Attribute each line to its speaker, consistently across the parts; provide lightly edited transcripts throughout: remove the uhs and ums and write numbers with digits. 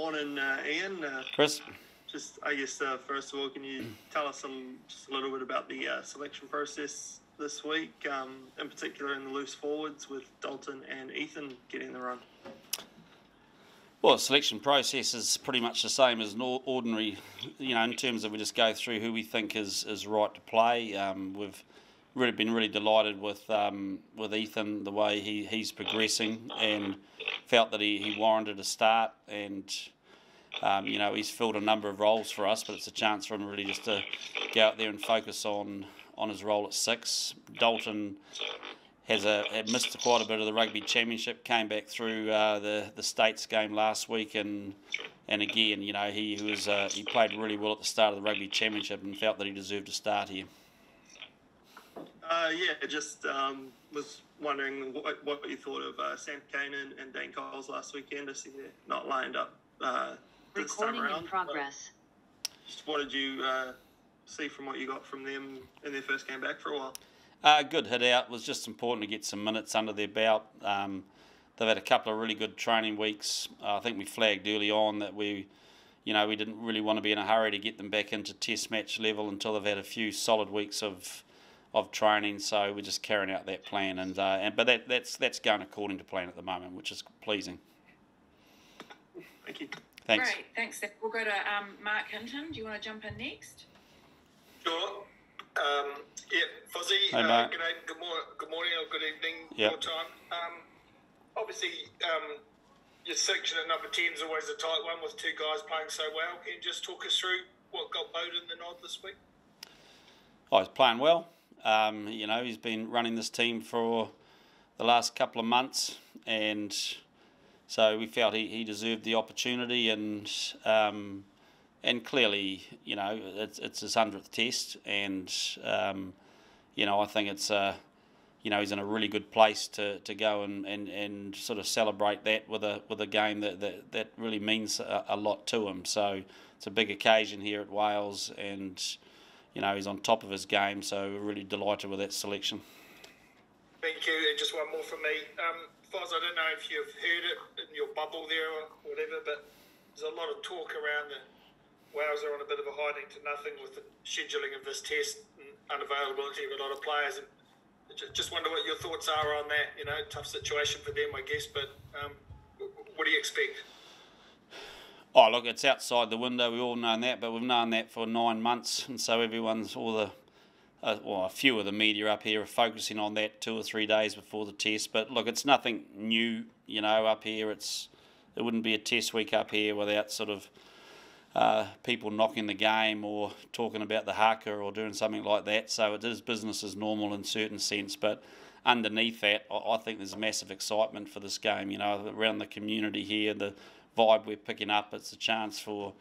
Speaker 1: morning, Ian.
Speaker 2: Chris?
Speaker 1: Just, I guess, first of all, can you tell us just a little bit about the selection process this week, in particular in the loose forwards with Dalton and Ethan getting the run?
Speaker 2: Well, the selection process is pretty much the same as an ordinary, in terms of we just go through who we think is right to play. We've been really delighted with Ethan, the way he's progressing, and felt that he warranted a start, and he's filled a number of roles for us, but it's a chance for him really just to go out there and focus on his role at 6. Dalton had missed quite a bit of the rugby championship, came back through the States game last week, and again, he played really well at the start of the rugby championship and felt that he deserved a start here.
Speaker 1: Just was wondering what you thought of Sam Kane and Dane Coles last weekend. I see they're not lined up this time around.
Speaker 3: In progress.
Speaker 1: Just what did you see from what you got from them in their first game back for a while?
Speaker 2: Good hit out. It was just important to get some minutes under their belt. They've had a couple of really good training weeks. I think we flagged early on that we didn't really want to be in a hurry to get them back into test match level until they've had a few solid weeks of training. So we're just carrying out that plan, but that's going according to plan at the moment, which is pleasing.
Speaker 1: Thank you.
Speaker 2: Thanks.
Speaker 4: Great, thanks. We'll go to Mark Hinton. Do you want to jump in next?
Speaker 5: Sure. Fuzzy.
Speaker 2: Hey, Mark.
Speaker 5: Good morning or good evening.
Speaker 2: Yep.
Speaker 5: Your time. Obviously, your section at number 10 is always a tight one with 2 guys playing so well. Can you just talk us through what got Bowden the nod this week?
Speaker 2: Oh, he's playing well. He's been running this team for the last couple of months, and so we felt he deserved the opportunity, and clearly, it's his 100th test, and I think it's he's in a really good place to go and sort of celebrate that with a game that really means a lot to him. So it's a big occasion here at Wales, and he's on top of his game, so we're really delighted with that selection.
Speaker 5: Thank you. And just one more from me. Foz, I don't know if you've heard it in your bubble there or whatever, but there's a lot of talk around the Wales are on a bit of a hiding to nothing with the scheduling of this test and unavailability of a lot of players. And just wonder what your thoughts are on that. Tough situation for them, I guess, but what do you expect?
Speaker 2: Oh, look, it's outside the window. We've all known that, but we've known that for 9 months, and so a few of the media up here are focusing on that 2 or 3 days before the test. But look, it's nothing new, up here. It wouldn't be a test week up here without sort of people knocking the game or talking about the haka or doing something like that. So it is business as normal in a certain sense, but underneath that, I think there's massive excitement for this game. Around the community here, the vibe we're picking up. It's a chance for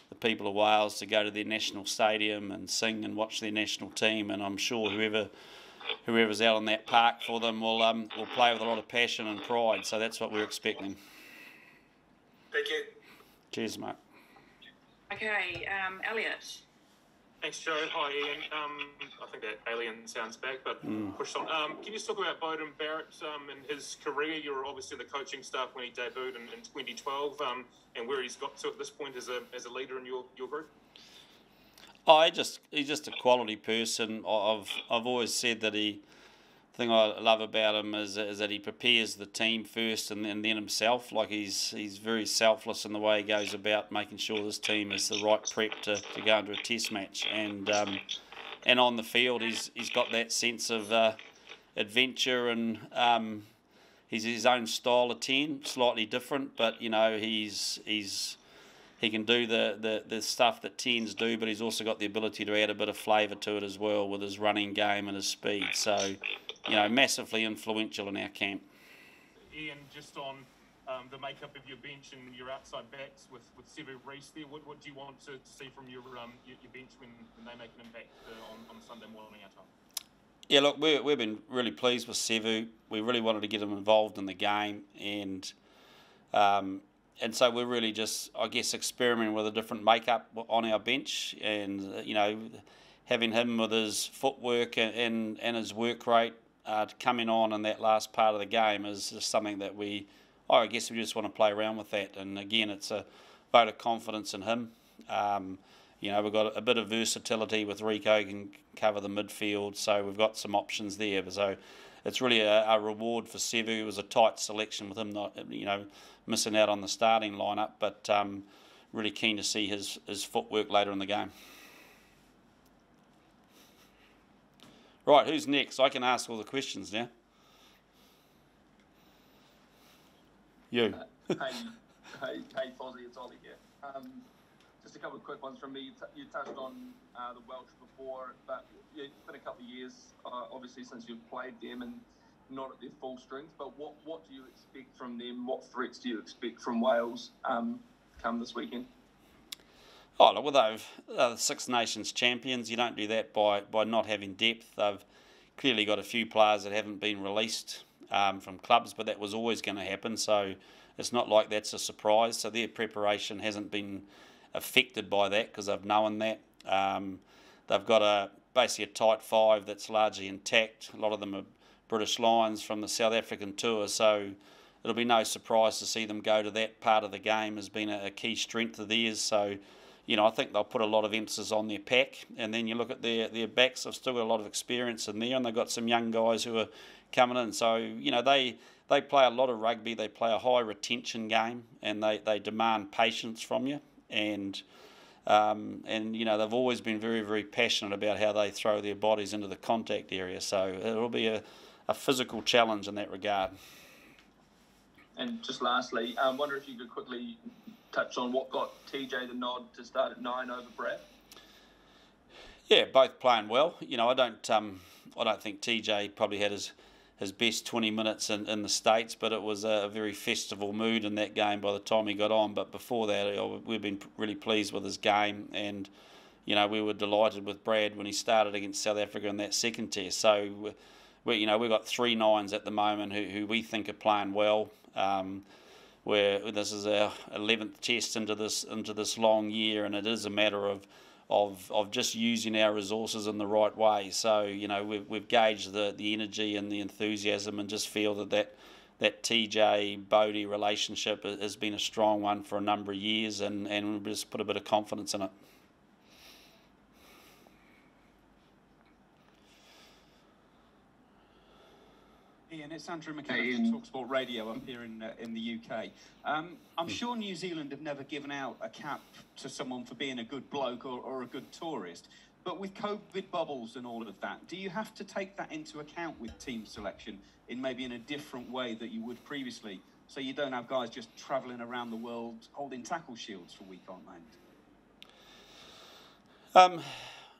Speaker 2: the people of Wales to go to their national stadium and sing and watch their national team, and I'm sure whoever's out on that park for them will play with a lot of passion and pride. So that's what we're expecting.
Speaker 5: Thank you.
Speaker 2: Cheers, mate.
Speaker 4: Okay, Elliot.
Speaker 6: Thanks, Joe. Hi, Ian. I think that alien sounds back, but push on. Can you just talk about Bowden Barrett and his career? You were obviously the coaching staff when he debuted in 2012, and where he's got to at this point as a leader in your group.
Speaker 2: Oh, he's just a quality person. I've always said that the thing I love about him is that he prepares the team first and then himself. Like he's very selfless in the way he goes about making sure this team is the right prep to go into a test match. And on the field, he's got that sense of adventure, and he's his own style of 10, slightly different, but he can do the stuff that 10s do, but he's also got the ability to add a bit of flavour to it as well with his running game and his speed. So, massively influential in our camp.
Speaker 6: Ian, just on the makeup of your bench and your outside backs with Sevu Reece there, what do you want to see from your bench when they make an impact on Sunday morning our time?
Speaker 2: Yeah, look, we've been really pleased with Sevu. We really wanted to get him involved in the game, and so we're really just, I guess, experimenting with a different makeup on our bench, and having him with his footwork and his work rate coming on in that last part of the game is just something that I guess we just want to play around with that. And again, it's a vote of confidence in him. You know, we've got a bit of versatility with Rico, can cover the midfield, so we've got some options there. So it's really a reward for Sevu. It was a tight selection with him not, you know, missing out on the starting lineup, but really keen to see his footwork later in the game. Right, who's next? I can ask all the questions now. You.
Speaker 3: Hey, Fozzie, it's Ollie here. Just a couple of quick ones from me. You touched on the Welsh before, but it's been a couple of years, obviously, since you've played them and not at their full strength. But what do you expect from them? What threats do you expect from Wales come this weekend?
Speaker 2: Oh, look, well, they're Six Nations champions. You don't do that by not having depth. They've clearly got a few players that haven't been released from clubs, but that was always going to happen. So it's not like that's a surprise. So their preparation hasn't been affected by that because they've known that. They've got basically a tight five that's largely intact. A lot of them are British Lions from the South African tour, so it'll be no surprise to see them go to that part of the game as being a key strength of theirs. So, you know, I think they'll put a lot of emphasis on their pack, and then you look at their backs. They've still got a lot of experience in there, and they've got some young guys who are coming in. So, you know, they play a lot of rugby. They play a high retention game, and they demand patience from you. And you know, they've always been very, very passionate about how they throw their bodies into the contact area. So it'll be a physical challenge in that regard.
Speaker 3: And just lastly, I wonder if you could quickly touch on what got TJ the nod to start at 9 over Brad.
Speaker 2: Yeah, both playing well. You know, I don't think TJ probably had his best 20 minutes in the States, but it was a very festival mood in that game by the time he got on. But before that, we've been really pleased with his game, and you know, we were delighted with Brad when he started against South Africa in that second test. So we've got 3 nines at the moment who we think are playing well. Where this is our 11th test into this long year, and it is a matter of just using our resources in the right way. So, you know, we've gauged the energy and the enthusiasm, and just feel that TJ Bodie relationship has been a strong one for a number of years, and we've just put a bit of confidence in it.
Speaker 7: Ian, it's Andrew McKenna from TalkSport Radio up here in the UK. I'm sure New Zealand have never given out a cap to someone for being a good bloke or a good tourist, but with COVID bubbles and all of that, do you have to take that into account with team selection in maybe in a different way that you would previously, so you don't have guys just travelling around the world holding tackle shields for week on end?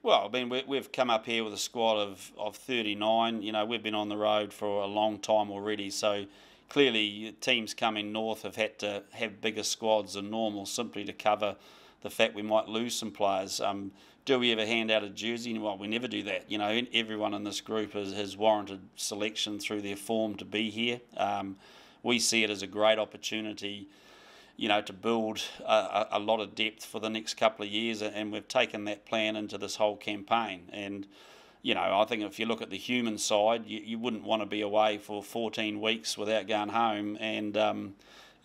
Speaker 2: Well, I mean, we've come up here with a squad of 39. You know, we've been on the road for a long time already, so clearly teams coming north have had to have bigger squads than normal simply to cover the fact we might lose some players. Do we ever hand out a jersey? Well, we never do that. You know, everyone in this group has warranted selection through their form to be here. We see it as a great opportunity, you know, to build a lot of depth for the next couple of years, and we've taken that plan into this whole campaign. And, you know, I think if you look at the human side, you wouldn't want to be away for 14 weeks without going home and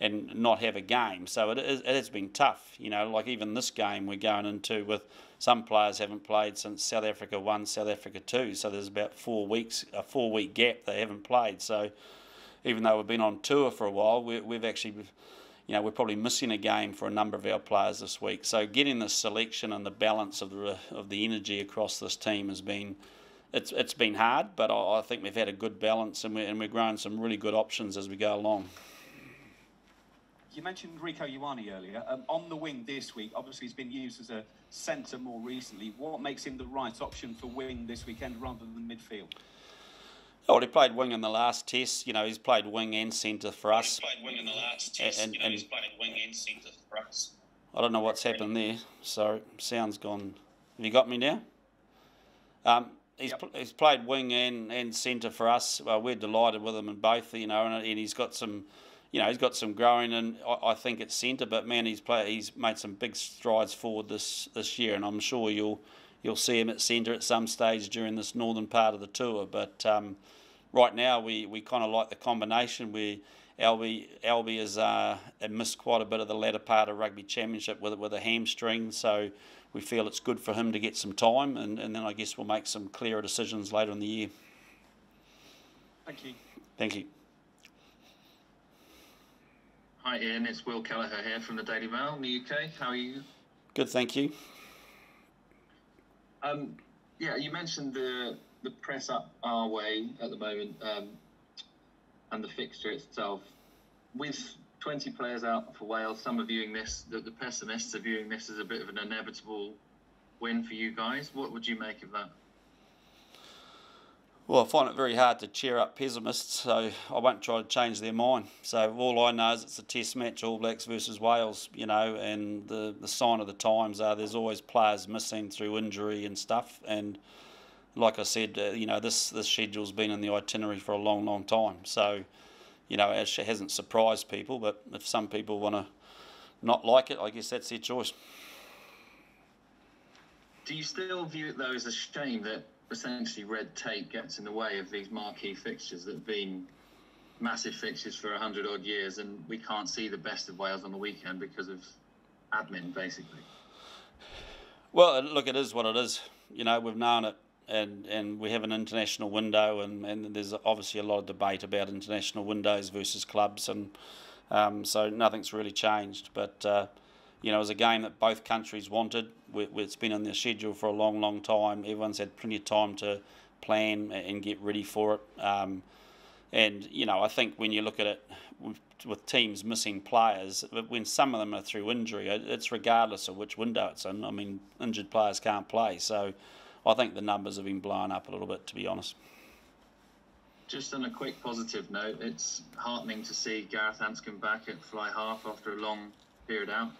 Speaker 2: not have a game. So it has been tough. You know, like even this game we're going into with some players haven't played since South Africa 1, South Africa 2. So there's about 4 weeks, a 4-week gap they haven't played. So even though we've been on tour for a while, we've actually, you know, we're probably missing a game for a number of our players this week. So getting the selection and the balance of the energy across this team has been, it's been hard, but I think we've had a good balance, and we're growing some really good options as we go along.
Speaker 7: You mentioned Rico Ioane earlier. On the wing this week, obviously he's been used as a centre more recently. What makes him the right option for wing this weekend rather than midfield?
Speaker 2: Oh, he played wing in the last test. You know, he's played wing and centre for us.
Speaker 8: He's played wing in the last test.
Speaker 2: And
Speaker 8: he's played wing and centre for us.
Speaker 2: I don't know what's happened there. Sorry, sound's gone. Have you got me now? He's played wing and centre for us. We're delighted with him in both. You know, and he's got some, you know, he's got some growing, and I think it's centre. But man, he's made some big strides forward this year, and I'm sure you'll see him at centre at some stage during this northern part of the tour. But right now we kind of like the combination. Albie has missed quite a bit of the latter part of rugby championship with a hamstring, so we feel it's good for him to get some time, and then I guess we'll make some clearer decisions later in the year.
Speaker 7: Thank you.
Speaker 2: Thank you.
Speaker 9: Hi Ian, it's Will Kelleher here from the Daily Mail in the UK. How are you?
Speaker 2: Good, thank you.
Speaker 9: Yeah, you mentioned the press up our way at the moment, and the fixture itself. With 20 players out for Wales, some are viewing this, the pessimists are viewing this as a bit of an inevitable win for you guys. What would you make of that?
Speaker 2: Well, I find it very hard to cheer up pessimists, so I won't try to change their mind. So all I know is it's a test match, All Blacks versus Wales, you know, and the sign of the times are there's always players missing through injury and stuff. And like I said, you know, this schedule's been in the itinerary for a long, long time. So, you know, it hasn't surprised people, but if some people want to not like it, I guess that's their choice.
Speaker 9: Do you still view it, though, as a shame that essentially red tape gets in the way of these marquee fixtures that have been massive fixtures for 100 odd years, and we can't see the best of Wales on the weekend because of admin, basically?
Speaker 2: Well, look, it is what it is. You know, we've known it, and we have an international window, and there's obviously a lot of debate about international windows versus clubs, and so nothing's really changed. But you know, it was a game that both countries wanted. It's been on their schedule for a long, long time. Everyone's had plenty of time to plan and get ready for it. And, you know, I think when you look at it with teams missing players, when some of them are through injury, it's regardless of which window it's in. I mean, injured players can't play. So I think the numbers have been blown up a little bit, to be honest.
Speaker 9: Just on a quick positive note, it's heartening to see Gareth Anscombe back at fly half after a long period out.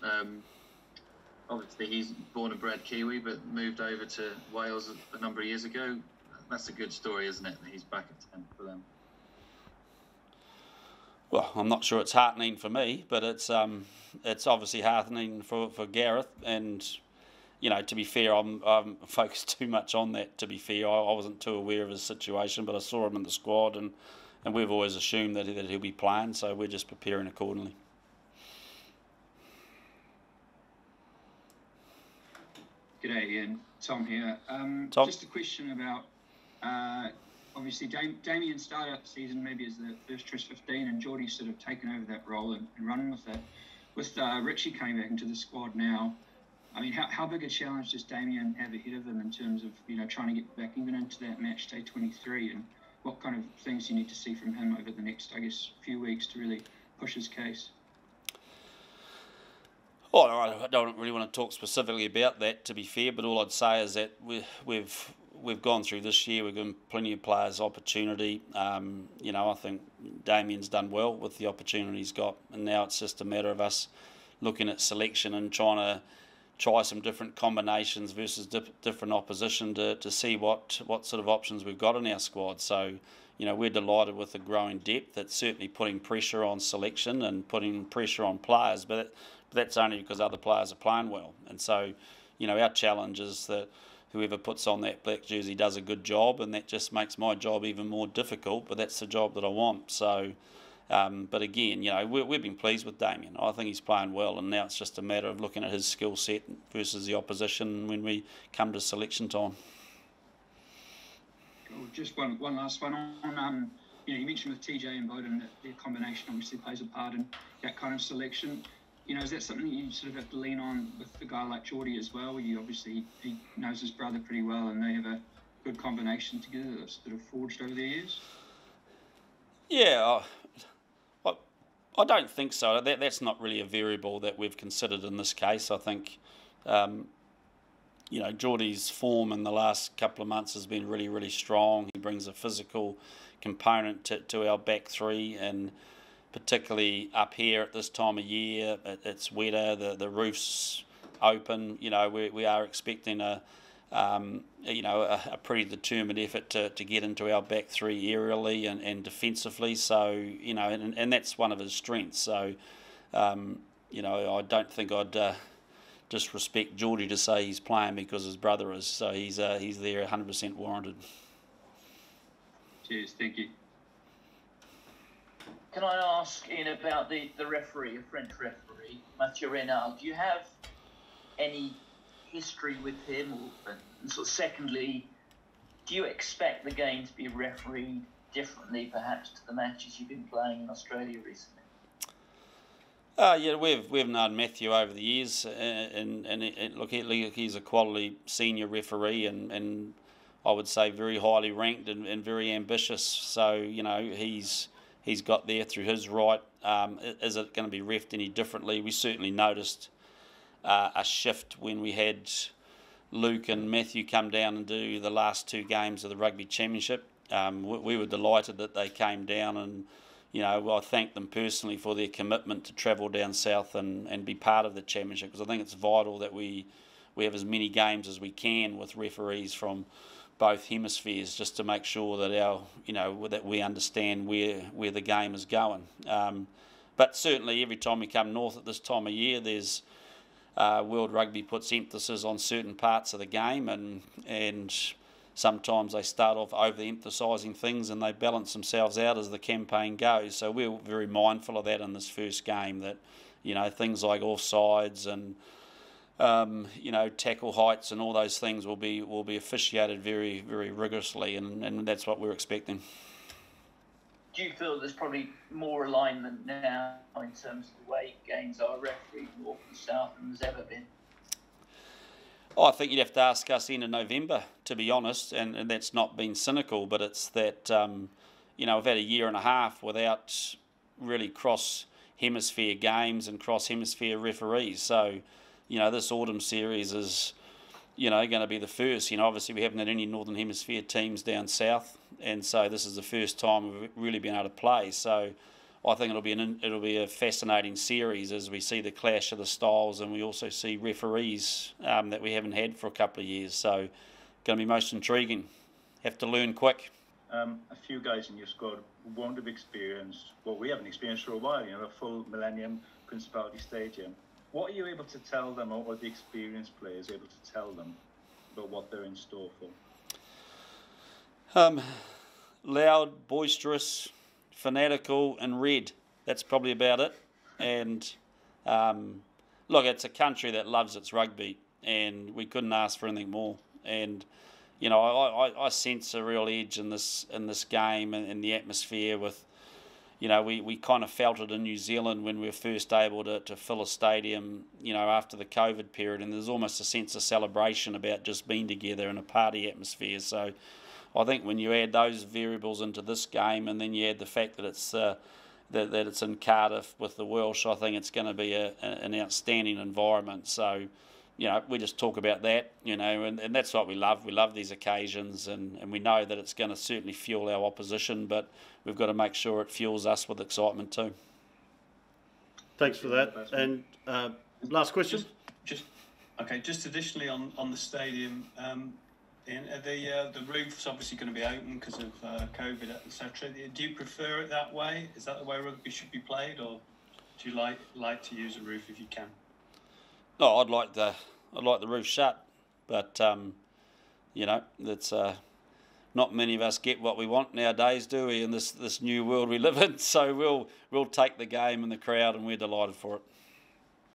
Speaker 9: Obviously he's born and bred Kiwi, but moved over to Wales a number of years ago. That's a good story, isn't it, that he's back at 10 for them?
Speaker 2: Well, I'm not sure it's heartening for me, but it's obviously heartening for Gareth. And, you know, to be fair, I'm focused too much on that, to be fair. I wasn't too aware of his situation, but I saw him in the squad, and we've always assumed that he'll be playing, so we're just preparing accordingly.
Speaker 10: G'day Ian, Tom here.
Speaker 2: Tom?
Speaker 10: Just a question about, obviously Damien started out the season maybe as the first choice 15, and Geordie's sort of taken over that role and run with it. With Richie coming back into the squad now, I mean, how big a challenge does Damien have ahead of him in terms of, you know, trying to get back even into that match day 23, and what kind of things do you need to see from him over the next, I guess, few weeks to really push his case?
Speaker 2: Oh, I don't really want to talk specifically about that, to be fair, but all I'd say is that we've gone through this year, we've given plenty of players opportunity. You know, I think Damien's done well with the opportunity he's got, and now it's just a matter of us looking at selection and trying to try some different combinations versus different opposition to see what sort of options we've got in our squad. So, you know, we're delighted with the growing depth. That's certainly putting pressure on selection and putting pressure on players, but that's only because other players are playing well. And so, you know, our challenge is that whoever puts on that black jersey does a good job, and that just makes my job even more difficult, but that's the job that I want. So, but again, you know, we've been pleased with Damien. I think he's playing well, and now it's just a matter of looking at his skill set versus the opposition when we come to selection time.
Speaker 10: Cool. Just one last one on, you know, you mentioned with TJ and Bowden that their combination obviously plays a part in that kind of selection. You know, is that something you sort of have to lean on with a guy like Geordie as well? You obviously, he knows his brother pretty well, and they have a good combination together that's sort of forged over the years.
Speaker 2: Yeah, I don't think so. That's not really a variable that we've considered in this case. I think, you know, Geordie's form in the last couple of months has been really, really strong. He brings a physical component to our back three, and particularly up here at this time of year, it's wetter, the roof's open. You know, we are expecting a pretty determined effort to get into our back three aerially and defensively. So, you know, and that's one of his strengths. So, you know, I don't think I'd disrespect Geordie to say he's playing because his brother is. So he's there 100% warranted.
Speaker 10: Cheers, thank you.
Speaker 11: Can I ask Ian about the referee, a French referee, Mathieu Renard? Do you have any history with him? And sort of secondly, do you expect the game to be refereed differently, perhaps, to the matches you've been playing in Australia recently?
Speaker 2: Yeah, we've known Matthew over the years, and look, he's a quality senior referee, and I would say very highly ranked and very ambitious. So he's got there through his right. Is it going to be reffed any differently? We certainly noticed a shift when we had Luke and Matthew come down and do the last 2 games of the Rugby Championship. We were delighted that they came down, and I thank them personally for their commitment to travel down south and be part of the championship, because I think it's vital that we have as many games as we can with referees from both hemispheres, just to make sure that that we understand where the game is going. But certainly every time we come north at this time of year, there's World Rugby puts emphasis on certain parts of the game, and sometimes they start off over-emphasising things and they balance themselves out as the campaign goes. So we're very mindful of that in this first game, that things like offsides and tackle heights and all those things will be officiated very, very rigorously, and that's what we're expecting.
Speaker 11: Do you feel there's probably more alignment now in terms of the way games are refereed north and south than there's ever been?
Speaker 2: I think you'd have to ask us in November, to be honest, and that's not being cynical, but it's that we've had a year and a half without really cross-hemisphere games and cross-hemisphere referees. So this autumn series is, going to be the first. Obviously we haven't had any Northern Hemisphere teams down south, and so this is the first time we've really been able to play. So I think it'll be a fascinating series as we see the clash of the styles, and we also see referees that we haven't had for a couple of years. So going to be most intriguing. Have to learn quick.
Speaker 12: A few guys in your squad won't have experienced what we haven't experienced for a while. A full Millennium Principality Stadium. What are you able to tell them, or the experienced players able to tell them about what they're in store for?
Speaker 2: Loud, boisterous, fanatical, and red. That's probably about it. And look, it's a country that loves its rugby, and we couldn't ask for anything more. And I sense a real edge in this game and in the atmosphere with. We kind of felt it in New Zealand when we were first able to fill a stadium, after the COVID period, and there's almost a sense of celebration about just being together in a party atmosphere. So I think when you add those variables into this game, and then you add the fact that it's that it's in Cardiff with the Welsh, I think it's going to be an outstanding environment. So we just talk about that, and that's what we love. We love these occasions, and we know that it's going to certainly fuel our opposition, but we've got to make sure it fuels us with excitement too.
Speaker 13: Thanks for that. And last question.
Speaker 14: Just additionally on the stadium, the roof's obviously going to be open because of COVID, etc. Do you prefer it that way? Is that the way rugby should be played, or do you like to use a roof if you can?
Speaker 2: No, I'd like the roof shut, but that's not many of us get what we want nowadays, do we? In this new world we live in, so we'll take the game and the crowd, and we're delighted for it.